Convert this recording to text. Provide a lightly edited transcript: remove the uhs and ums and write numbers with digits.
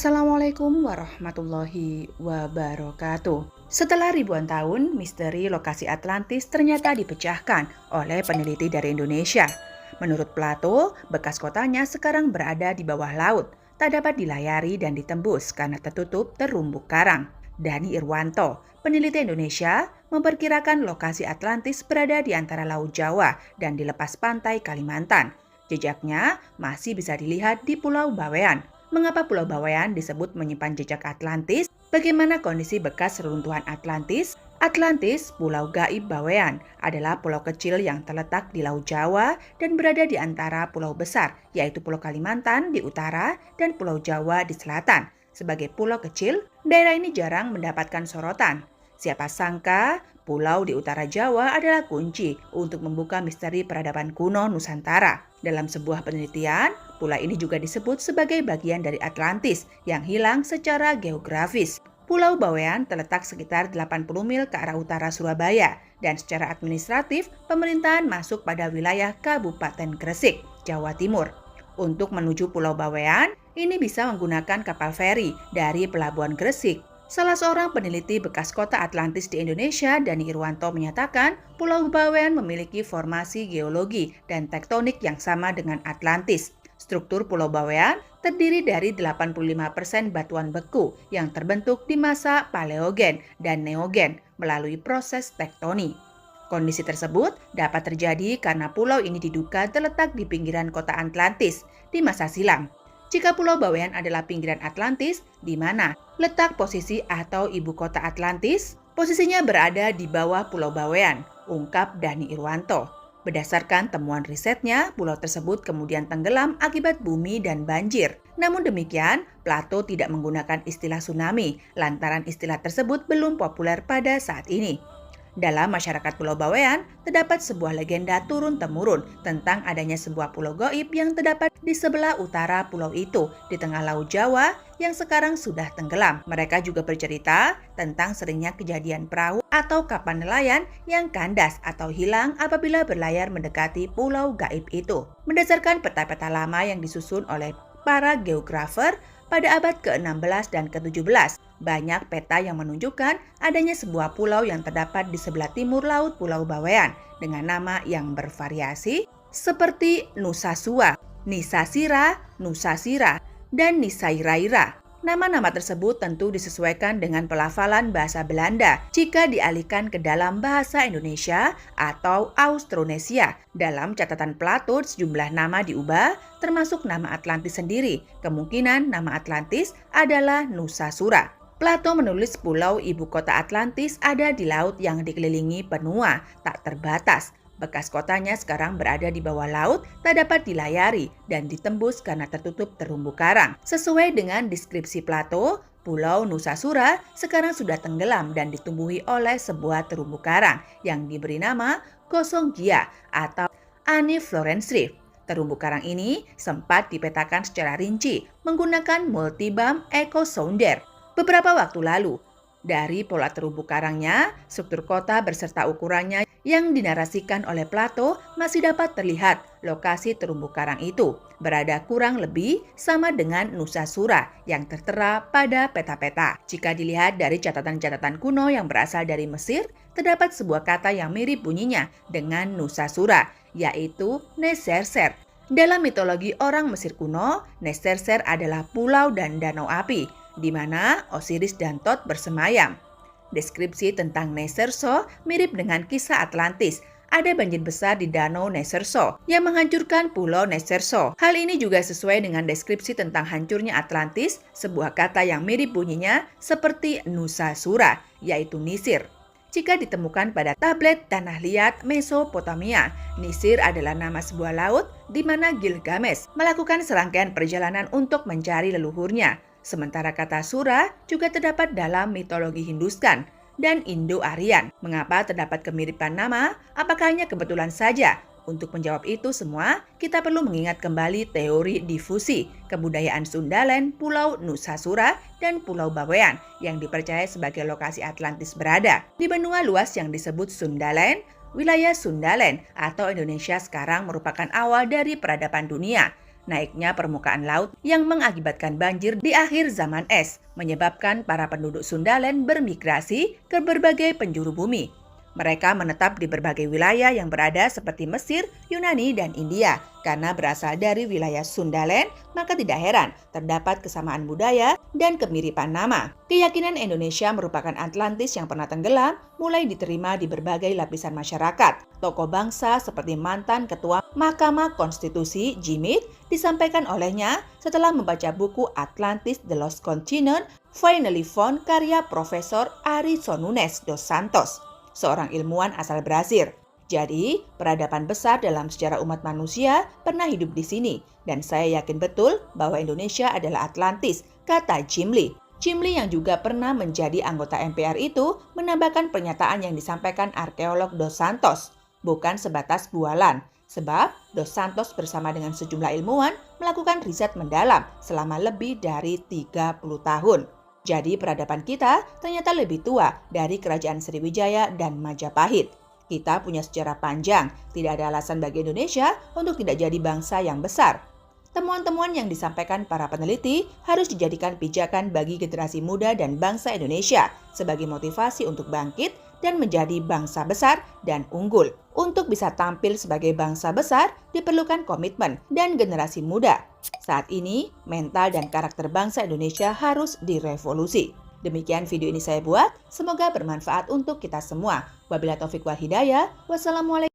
Assalamualaikum warahmatullahi wabarakatuh. Setelah ribuan tahun, misteri lokasi Atlantis ternyata dipecahkan oleh peneliti dari Indonesia. Menurut Plato, bekas kotanya sekarang berada di bawah laut, tak dapat dilayari dan ditembus karena tertutup terumbu karang. Dani Irwanto, peneliti Indonesia, memperkirakan lokasi Atlantis berada di antara Laut Jawa dan di lepas pantai Kalimantan. Jejaknya masih bisa dilihat di Pulau Bawean. Mengapa Pulau Bawean disebut menyimpan jejak Atlantis? Bagaimana kondisi bekas reruntuhan Atlantis? Atlantis, Pulau Gaib Bawean, adalah pulau kecil yang terletak di Laut Jawa dan berada di antara pulau besar, yaitu Pulau Kalimantan di utara dan Pulau Jawa di selatan. Sebagai pulau kecil, daerah ini jarang mendapatkan sorotan. Siapa sangka, pulau di utara Jawa adalah kunci untuk membuka misteri peradaban kuno Nusantara. Dalam sebuah penelitian, pulau ini juga disebut sebagai bagian dari Atlantis yang hilang secara geografis. Pulau Bawean terletak sekitar 80 mil ke arah utara Surabaya dan secara administratif pemerintahan masuk pada wilayah Kabupaten Gresik, Jawa Timur. Untuk menuju Pulau Bawean, ini bisa menggunakan kapal feri dari Pelabuhan Gresik. Salah seorang peneliti bekas kota Atlantis di Indonesia, Dani Irwanto, menyatakan Pulau Bawean memiliki formasi geologi dan tektonik yang sama dengan Atlantis. Struktur Pulau Bawean terdiri dari 85% batuan beku yang terbentuk di masa Paleogen dan Neogen melalui proses tektonik. Kondisi tersebut dapat terjadi karena pulau ini diduga terletak di pinggiran kota Atlantis di masa silam. Jika Pulau Bawean adalah pinggiran Atlantis, di mana letak posisi atau ibu kota Atlantis? Posisinya berada di bawah Pulau Bawean, ungkap Dani Irwanto. Berdasarkan temuan risetnya, pulau tersebut kemudian tenggelam akibat bumi dan banjir. Namun demikian, Plato tidak menggunakan istilah tsunami, lantaran istilah tersebut belum populer pada saat ini. Dalam masyarakat Pulau Bawean, terdapat sebuah legenda turun-temurun tentang adanya sebuah pulau gaib yang terdapat di sebelah utara pulau itu, di tengah Laut Jawa yang sekarang sudah tenggelam. Mereka juga bercerita tentang seringnya kejadian perahu atau kapal nelayan yang kandas atau hilang apabila berlayar mendekati pulau gaib itu. Berdasarkan peta-peta lama yang disusun oleh para geografer pada abad ke-16 dan ke-17, banyak peta yang menunjukkan adanya sebuah pulau yang terdapat di sebelah timur laut Pulau Bawean dengan nama yang bervariasi seperti Nusasua, Nisasira, Nusasira, dan Nisairaira. Nama-nama tersebut tentu disesuaikan dengan pelafalan bahasa Belanda jika dialihkan ke dalam bahasa Indonesia atau Austronesia. Dalam catatan Plato, sejumlah nama diubah, termasuk nama Atlantis sendiri. Kemungkinan nama Atlantis adalah Nusasura. Plato menulis pulau ibu kota Atlantis ada di laut yang dikelilingi benua tak terbatas. Bekas kotanya sekarang berada di bawah laut, tak dapat dilayari dan ditembus karena tertutup terumbu karang. Sesuai dengan deskripsi Plato, Pulau Nusasura sekarang sudah tenggelam dan ditumbuhi oleh sebuah terumbu karang yang diberi nama Gosonggia atau Aniflorense Reef. Terumbu karang ini sempat dipetakan secara rinci menggunakan multibam echo sounder beberapa waktu lalu. Dari pola terumbu karangnya, struktur kota beserta ukurannya yang dinarasikan oleh Plato masih dapat terlihat. Lokasi terumbu karang itu berada kurang lebih sama dengan Nusasura yang tertera pada peta-peta. Jika dilihat dari catatan-catatan kuno yang berasal dari Mesir, terdapat sebuah kata yang mirip bunyinya dengan Nusasura, yaitu Neserser. Dalam mitologi orang Mesir kuno, Neserser adalah pulau dan danau api, di mana Osiris dan Thoth bersemayam. Deskripsi tentang Neserso mirip dengan kisah Atlantis. Ada banjir besar di danau Neserso yang menghancurkan pulau Neserso. Hal ini juga sesuai dengan deskripsi tentang hancurnya Atlantis, sebuah kata yang mirip bunyinya seperti Nusasura, yaitu Nisir. Jika ditemukan pada tablet tanah liat Mesopotamia, Nisir adalah nama sebuah laut di mana Gilgamesh melakukan serangkaian perjalanan untuk mencari leluhurnya. Sementara kata Sura juga terdapat dalam mitologi Hindustan dan Indo-Aryan. Mengapa terdapat kemiripan nama? Apakah hanya kebetulan saja? Untuk menjawab itu semua, kita perlu mengingat kembali teori difusi kebudayaan Sundaland, Pulau Nusasura, dan Pulau Bawean yang dipercaya sebagai lokasi Atlantis berada. Di benua luas yang disebut Sundaland, wilayah Sundaland atau Indonesia sekarang merupakan awal dari peradaban dunia. naiknya permukaan laut yang mengakibatkan banjir di akhir zaman es, menyebabkan para penduduk Sundaland bermigrasi ke berbagai penjuru bumi. Mereka menetap di berbagai wilayah yang berada seperti Mesir, Yunani, dan India. Karena berasal dari wilayah Sundaland, maka tidak heran terdapat kesamaan budaya dan kemiripan nama. Keyakinan Indonesia merupakan Atlantis yang pernah tenggelam mulai diterima di berbagai lapisan masyarakat. Tokoh bangsa seperti mantan Ketua Mahkamah Konstitusi Jimit disampaikan olehnya setelah membaca buku Atlantis The Lost Continent Finally Found karya Profesor Arisson Nunes dos Santos, seorang ilmuwan asal Brasil. Jadi, peradaban besar dalam sejarah umat manusia pernah hidup di sini, dan saya yakin betul bahwa Indonesia adalah Atlantis, kata Jim Lee. Jim Lee yang juga pernah menjadi anggota MPR itu menambahkan pernyataan yang disampaikan arkeolog Dos Santos, bukan sebatas bualan, sebab Dos Santos bersama dengan sejumlah ilmuwan melakukan riset mendalam selama lebih dari 30 tahun. Jadi peradaban kita ternyata lebih tua dari Kerajaan Sriwijaya dan Majapahit. Kita punya sejarah panjang, tidak ada alasan bagi Indonesia untuk tidak jadi bangsa yang besar. Temuan-temuan yang disampaikan para peneliti harus dijadikan pijakan bagi generasi muda dan bangsa Indonesia sebagai motivasi untuk bangkit dan menjadi bangsa besar dan unggul. Untuk bisa tampil sebagai bangsa besar, diperlukan komitmen dan generasi muda. Saat ini, mental dan karakter bangsa Indonesia harus direvolusi. Demikian video ini saya buat, semoga bermanfaat untuk kita semua. Wabillahi taufiq wal hidayah. Wassalamualaikum.